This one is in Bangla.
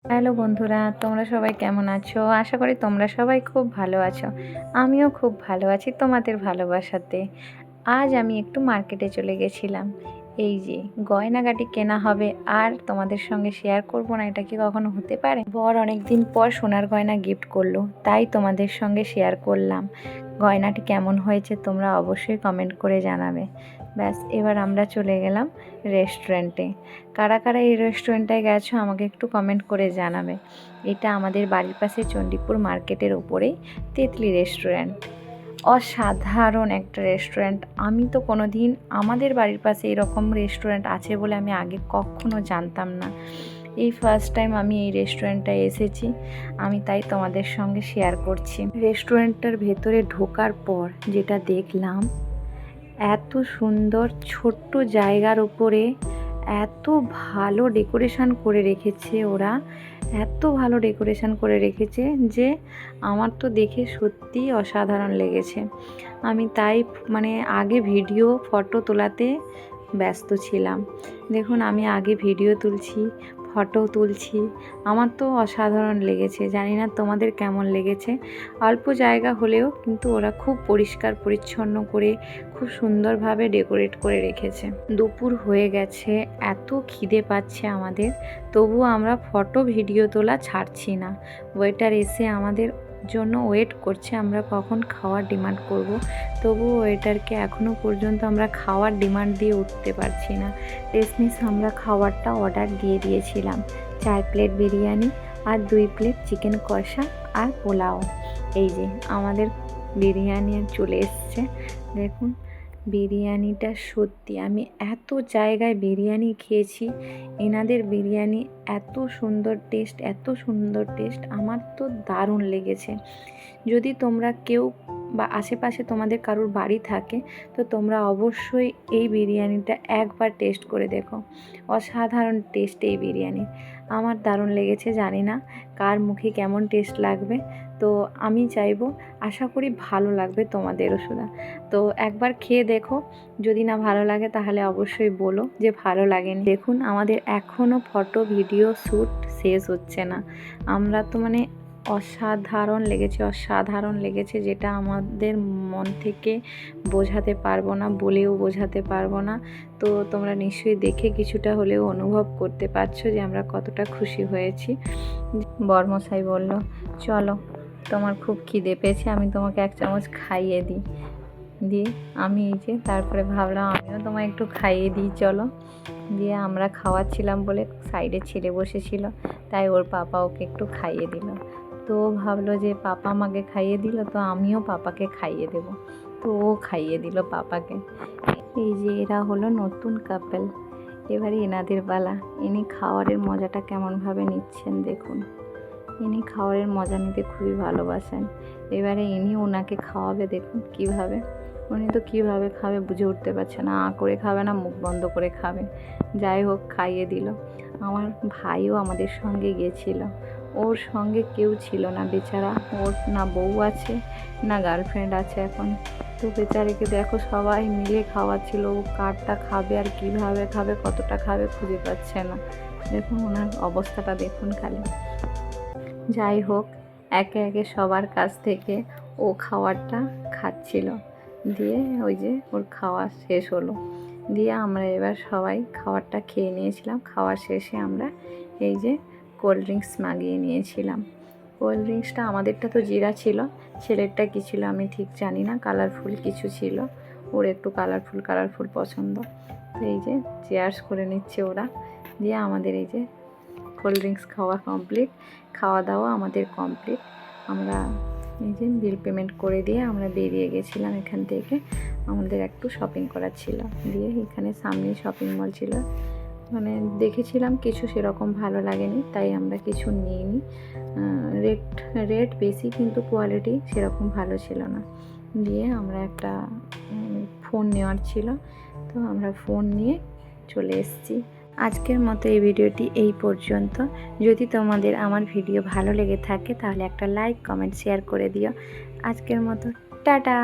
হ্যালো বন্ধুরা, তোমরা সবাই কেমন আছো? আশা করি তোমরা সবাই খুব ভালো আছো। আমিও খুব ভালো আছি তোমাদের ভালোবাসাতে। আজ আমি একটু মার্কেটে চলে গেছিলাম। এই যে গয়নাগাটি কেনা হবে, আর তোমাদের সঙ্গে শেয়ার করব না, এটা কি কখনো হতে পারে? বর অনেক দিন পর সোনার গয়না গিফট করলো, তাই তোমাদের সঙ্গে শেয়ার করলাম। গয়নাটি কেমন হয়েছে তোমরা অবশ্যই কমেন্ট করে জানাবে। ব্যাস, এবার আমরা চলে গেলাম রেস্টুরেন্টে। কারা কারা এই রেস্টুরেন্টে গেছো আমাকে একটু কমেন্ট করে জানাবে। এটা আমাদের বাড়ির পাশে চণ্ডীপুর মার্কেটের ওপরেই তেতলি রেস্টুরেন্ট। অসাধারণ একটা রেস্টুরেন্ট। আমি তো কোনো দিন আমাদের বাড়ির পাশে এরকম রেস্টুরেন্ট আছে বলে আমি আগে কখনো জানতাম না। এই ফার্স্ট টাইম আমি এই রেস্টুরেন্টটায় এসেছি, আমি তাই তোমাদের সঙ্গে শেয়ার করছি। রেস্টুরেন্টটার ভেতরে ঢোকার পর যেটা দেখলাম, এত সুন্দর ছোট্ট জায়গার উপরে এত ভালো ডেকোরেশন করে রেখেছে ওরা, এত ভালো ডেকোরেশন করে রেখেছে যে আমার তো দেখে সত্যিই অসাধারণ লেগেছে। আমি তাই আগে ভিডিও ফটো তোলাতে ব্যস্ত ছিলাম। দেখুন, আমি আগে ভিডিও তুলছি, ফটো তুলছি। আমার তো অসাধারণ লেগেছে, জানি না তোমাদের কেমন লেগেছে। অল্প জায়গা হলেও কিন্তু ওরা খুব পরিষ্কার পরিচ্ছন্ন করে খুব সুন্দরভাবে ডেকোরেট করে রেখেছে। দুপুর হয়ে গেছে, এত খিদে পাচ্ছে আমাদের, তবুও আমরা ফটো ভিডিও তোলা ছাড়ছি না। ওয়েটার এসে আমাদের জন্য ওয়েট করছে, আমরা কখন খাওয়ার ডিমান্ড করব। তবুও ওয়েটারকে এখনও পর্যন্ত আমরা খাওয়ার ডিমান্ড দিয়ে উঠতে পারছি না। শেষমেশ আমরা খাবারটা অর্ডার দিয়ে দিয়েছিলাম, 4 প্লেট বিরিয়ানি আর 2 প্লেট চিকেন কষা আর পোলাও। এই যে আমাদের বিরিয়ানি চলে এসছে। দেখুন, বিরিয়ানিটা সত্যি, আমি এত জায়গায় বিরিয়ানি খেয়েছি, এনাদের বিরিয়ানি এত সুন্দর টেস্ট, এত সুন্দর টেস্ট, আমার তো দারুণ লেগেছে। যদি তোমরা কেউ বা আশেপাশে তোমাদের কারোর বাড়ি থাকে, তো তোমরা অবশ্যই এই বিরিয়ানিটা একবার টেস্ট করে দেখো। অসাধারণ টেস্ট এই বিরিয়ানি, আমার দারুণ লেগেছে। জানি না কার মুখে কেমন টেস্ট লাগবে, তো আমি চাইবো, আশা করি ভালো লাগবে তোমাদেরও শোনা। তো একবার খেয়ে দেখো, যদি না ভালো লাগে তাহলে অবশ্যই বলো যে ভালো লাগেনি। দেখুন, আমাদের এখনও ফটো ভিডিও শ্যুট শেষ হচ্ছে না। আমরা তো অসাধারণ লেগেছে, অসাধারণ লেগেছে, যেটা আমাদের মন থেকে বোঝাতে পারবো না, বলেও বোঝাতে পারবো না। তো তোমরা নিশ্চয়ই দেখে কিছুটা হলেও অনুভব করতে পারছো যে আমরা কতটা খুশি হয়েছি। বরমশাই বলল, চলো তোমার খুব খিদে পেয়েছে, আমি তোমাকে 1 চামচ খাইয়ে দিই। দিয়ে আমি এই যে তারপরে ভাবলাম আমিও তোমায় একটু খাইয়ে দিই, চলো। দিয়ে আমরা খাওয়াচ্ছিলাম বলে সাইডে ছেলে বসেছিল, তাই ওর পাপা ওকে একটু খাইয়ে দিল। তো ও ভাবলো যে পাপা আমাকে খাইয়ে দিল, তো আমিও পাপাকে খাইয়ে দেব। তো ও খাইয়ে দিল পাপাকে। এই যে এরা হলো নতুন কাপল, এবারে এনাদের পালা। ইনি খাওয়ারের মজাটা কেমনভাবে নিচ্ছেন দেখুন। ইনি খাওয়ারের মজা নিতে খুবই ভালোবাসেন। এবারে ইনি ওনাকে খাওয়াবে, দেখুন কিভাবে। উনি তো কীভাবে খাবে বুঝে উঠতে পারছে না, করে খাবে না মুখ বন্ধ করে খাবে। যাই হোক, খাইয়ে দিল। আমার ভাইও আমাদের সঙ্গে গিয়েছিল, ওর সঙ্গে কেউ ছিল না বেচারা। ওর না বউ আছে না গার্লফ্রেন্ড আছে এখন। তো বেচারিকে দেখো সবাই মিলে খাওয়াচ্ছিল, ও কারটা খাবে আর কীভাবে খাবে, কতটা খাবে খুঁজে পাচ্ছে না। দেখুন ওনার অবস্থাটা দেখুন খালি। যাই হোক, একে একে সবার কাছ থেকে ও খাবারটা খাচ্ছিল। দিয়ে ওই যে ওর খাওয়া শেষ হলো, দিয়ে আমরা এবার সবাই খাবারটা খেয়ে নিয়েছিলাম। খাওয়ার শেষে আমরা এই যে কোল্ড ড্রিঙ্কস মাগিয়ে নিয়েছিলাম। কোল্ড ড্রিঙ্কসটা আমাদেরটা তো জিরা ছিল, ছেলেরটা কী ছিল আমি ঠিক জানি না, কালারফুল কিছু ছিল, ওর একটু কালারফুল পছন্দ। তো এই যে চেয়ার্স করে নিচ্ছে ওরা। দিয়ে আমাদের এই যে কোল্ড ড্রিঙ্কস খাওয়া কমপ্লিট, খাওয়া দাওয়া আমাদের কমপ্লিট। আমরা এই যে বিল পেমেন্ট করে দিয়ে আমরা বেরিয়ে গেছিলাম এখান থেকে। আমাদের একটু শপিং করার ছিল, দিয়ে এখানে সামনেই শপিং মল ছিল। দেখেছিলাম কিছু সেরকম ভালো লাগেনি, তাই আমরা কিছু নিইনি। রেট বেশি, কিন্তু কোয়ালিটি সেরকম ভালো ছিল না। দিয়ে আমরা একটা ফোন নেওয়ার ছিল, তো আমরা ফোন নিয়ে চলে এসেছি। আজকের মতো এই ভিডিওটি এই পর্যন্ত। যদি তোমাদের আমার ভিডিও ভালো লেগে থাকে তাহলে একটা লাইক, কমেন্ট, শেয়ার করে দিও। আজকের মতো টাটা।